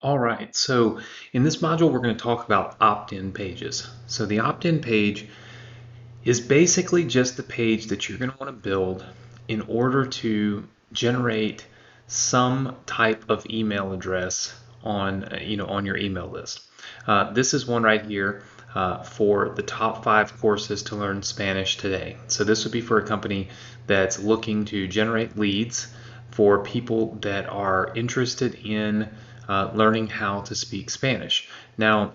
All right, so in this module, we're going to talk about opt-in pages. So the opt-in page is basically just the page that you're going to want to build in order to generate some type of email address on your email list. This is one right here for the top 5 courses to learn Spanish today. So this would be for a company that's looking to generate leads for people that are interested in learning how to speak Spanish. Now,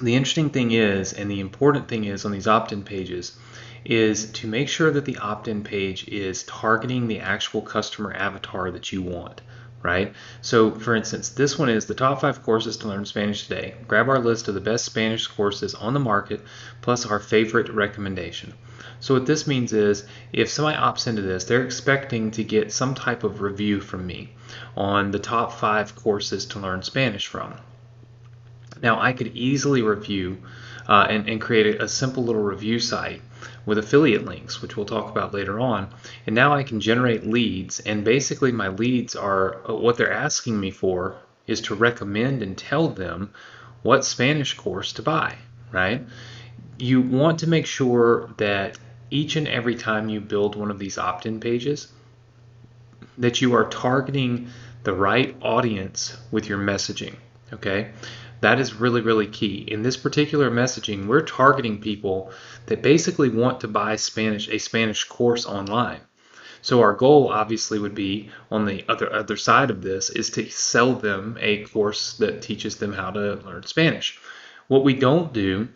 the interesting thing is, and the important thing is on these opt-in pages, is to make sure that the opt-in page is targeting the actual customer avatar that you want, right? So for instance, this one is the top 5 courses to learn Spanish today. Grab our list of the best Spanish courses on the market, plus our favorite recommendation. So what this means is, if somebody opts into this, they're expecting to get some type of review from me on the top 5 courses to learn Spanish from. Now I could easily review and create a simple little review site with affiliate links, which we'll talk about later on. And now I can generate leads, and basically my leads are what they're asking me for is to recommend and tell them what Spanish course to buy, right? You want to make sure that each and every time you build one of these opt-in pages, that you are targeting the right audience with your messaging, okay? That is really, really key. In this particular messaging, we're targeting people that basically want to buy a Spanish course online. So our goal obviously would be on the other side of this is to sell them a course that teaches them how to learn Spanish. What we don't do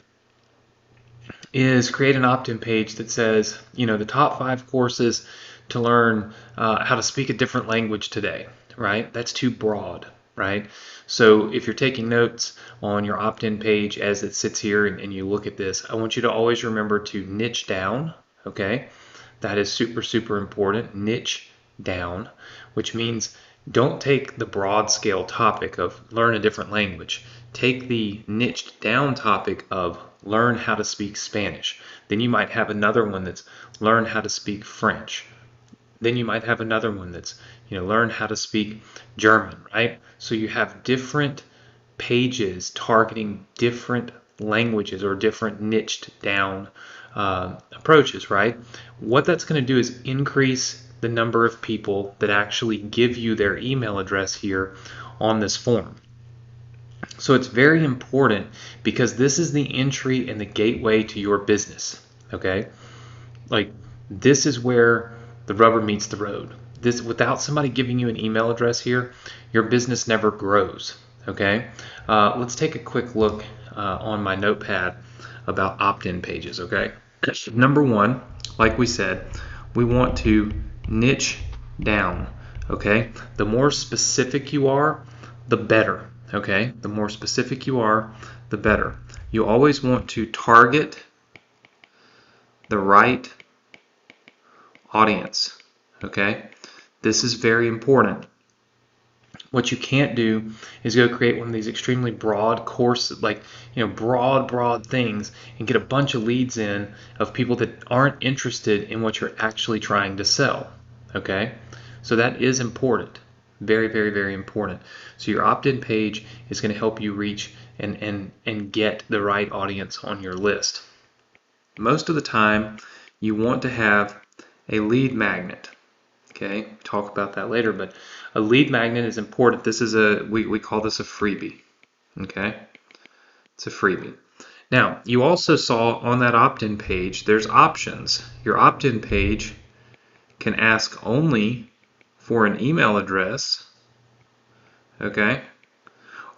is create an opt-in page that says, the top 5 courses to learn how to speak a different language today, right? That's too broad, right? So if you're taking notes on your opt-in page as it sits here and you look at this, I want you to always remember to niche down, okay? That is super, super important. Niche down, which means don't take the broad scale topic of learn a different language. Take the niched down topic of learn how to speak Spanish. Then you might have another one that's learn how to speak French. Then you might have another one that's learn how to speak German, right? So you have different pages targeting different languages or different niched down approaches, right? What that's going to do is increase the number of people that actually give you their email address here on this form. So it's very important because this is the entry and the gateway to your business, okay? Like, this is where the rubber meets the road. This, without somebody giving you an email address here, your business never grows, okay? Let's take a quick look on my notepad about opt-in pages, okay? Number one, like we said, we want to niche down, okay? The more specific you are, the better, okay? The more specific you are, the better. You always want to target the right audience, okay? This is very important. What you can't do is go create one of these extremely broad courses, like broad things, and get a bunch of leads in of people that aren't interested in what you're actually trying to sell, okay? So that is important, very, very, very important. So your opt-in page is going to help you reach and get the right audience on your list. Most of the time, you want to have a lead magnet. Okay, talk about that later, but a lead magnet is important. This is we call this a freebie. Okay, it's a freebie. Now, you also saw on that opt-in page, there's options. Your opt-in page can ask only for an email address, okay,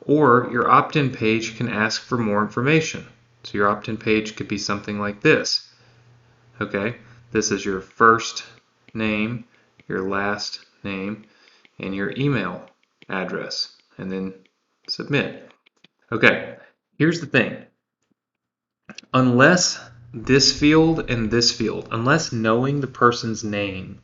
or your opt-in page can ask for more information. So your opt-in page could be something like this. Okay, this is your first name, your last name, and your email address, and then submit. Okay, here's the thing. Unless this field and this field, unless knowing the person's name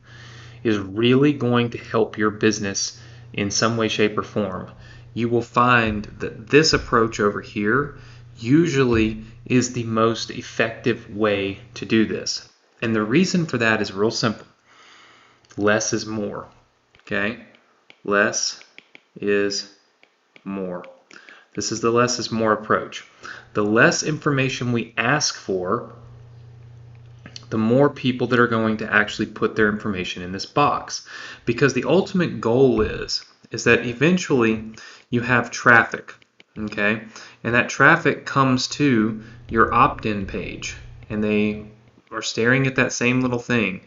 is really going to help your business in some way, shape, or form, you will find that this approach over here usually is the most effective way to do this. And the reason for that is real simple. Less is more, okay? Less is more. This is the less is more approach. The less information we ask for, the more people that are going to actually put their information in this box. Because the ultimate goal is that eventually you have traffic, okay? And that traffic comes to your opt-in page, and they are staring at that same little thing,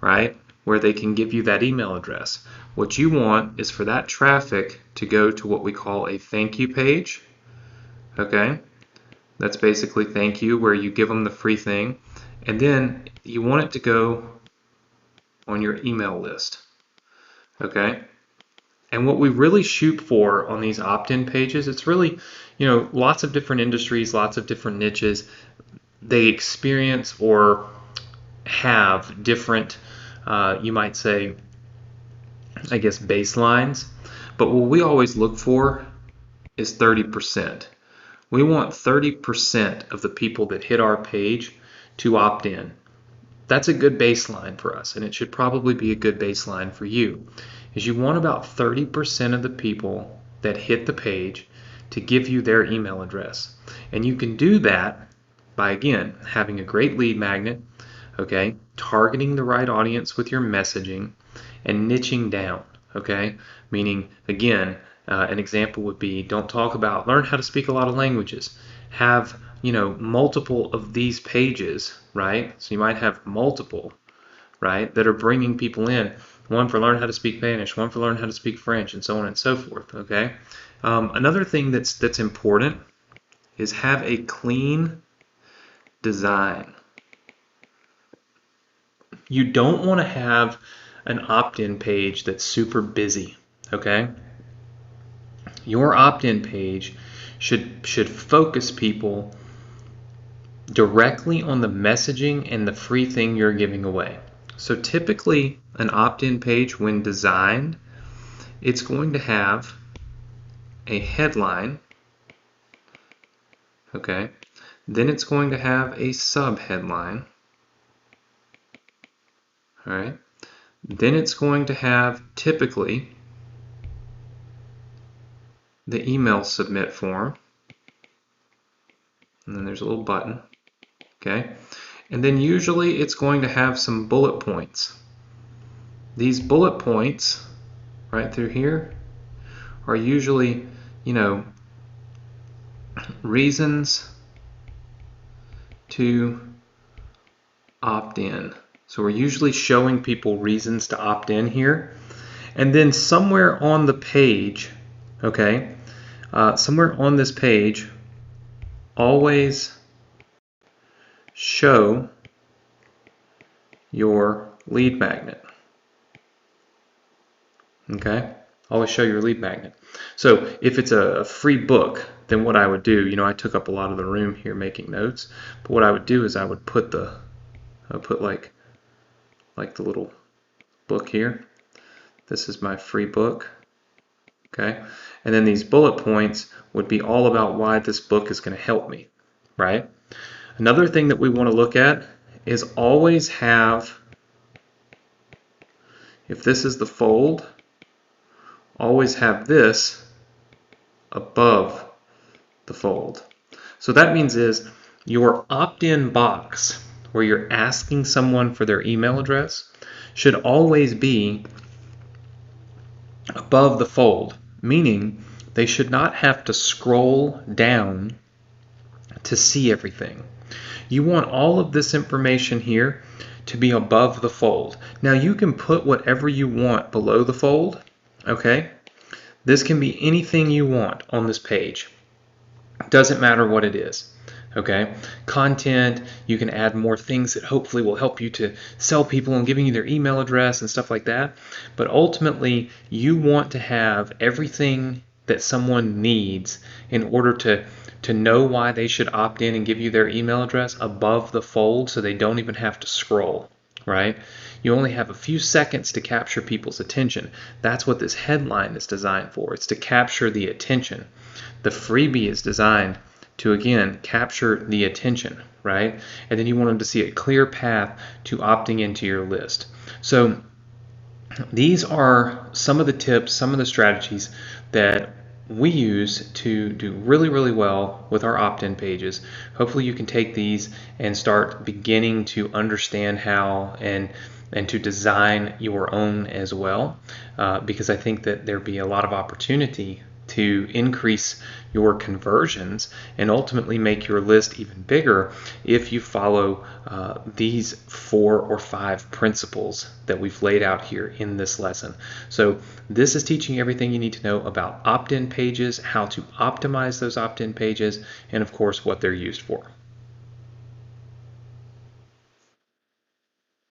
right? Where they can give you that email address. What you want is for that traffic to go to what we call a thank you page, okay? That's basically thank you, where you give them the free thing. And then you want it to go on your email list, okay? And what we really shoot for on these opt-in pages, it's really, lots of different industries, lots of different niches, they experience or have different, you might say, I guess, baselines. But what we always look for is 30%. We want 30% of the people that hit our page to opt in. That's a good baseline for us, and it should probably be a good baseline for you. Is you want about 30% of the people that hit the page to give you their email address. And you can do that by, again, having a great lead magnet, okay, targeting the right audience with your messaging, and niching down, okay? Meaning, again, an example would be, don't talk about learn how to speak a lot of languages. Have, multiple of these pages, right? So you might have multiple, right, that are bringing people in. One for learn how to speak Spanish, one for learn how to speak French, and so on and so forth, okay? Another thing that's important is have a clean design. You don't want to have an opt-in page that's super busy, okay? Your opt-in page should focus people directly on the messaging and the free thing you're giving away. So typically an opt-in page, when designed, it's going to have a headline, okay? Then it's going to have a sub-headline, all right? Then it's going to have typically the email submit form, and then there's a little button, okay? And then usually it's going to have some bullet points. These bullet points right through here are usually, reasons to opt in. So we're usually showing people reasons to opt in here. And then somewhere on the page, okay, somewhere on this page, always show your lead magnet. Okay, always show your lead magnet. So if it's a free book, then what I would do, I took up a lot of the room here making notes, but what I would do is I would put like the little book here. This is my free book. Okay, and then these bullet points would be all about why this book is going to help me, right? Another thing that we want to look at is always have, if this is the fold, always have this above the fold. So that means is your opt-in box, where you're asking someone for their email address, should always be above the fold, meaning they should not have to scroll down to see everything. You want all of this information here to be above the fold. Now you can put whatever you want below the fold, okay? This can be anything you want on this page. Doesn't matter what it is, okay? Content, you can add more things that hopefully will help you to sell people and giving you their email address and stuff like that. But ultimately, you want to have everything that someone needs in order to know why they should opt in and give you their email address above the fold, so they don't even have to scroll, right? You only have a few seconds to capture people's attention. That's what this headline is designed for. It's to capture the attention. The freebie is designed to, again, capture the attention, right? And then you want them to see a clear path to opting into your list. So these are some of the tips, some of the strategies that we use to do really, really well with our opt-in pages. Hopefully you can take these and start beginning to understand how and to design your own as well, because I think that there'd be a lot of opportunity to increase your conversions and ultimately make your list even bigger if you follow these 4 or 5 principles that we've laid out here in this lesson. So this is teaching you everything you need to know about opt-in pages, how to optimize those opt-in pages, and of course what they're used for.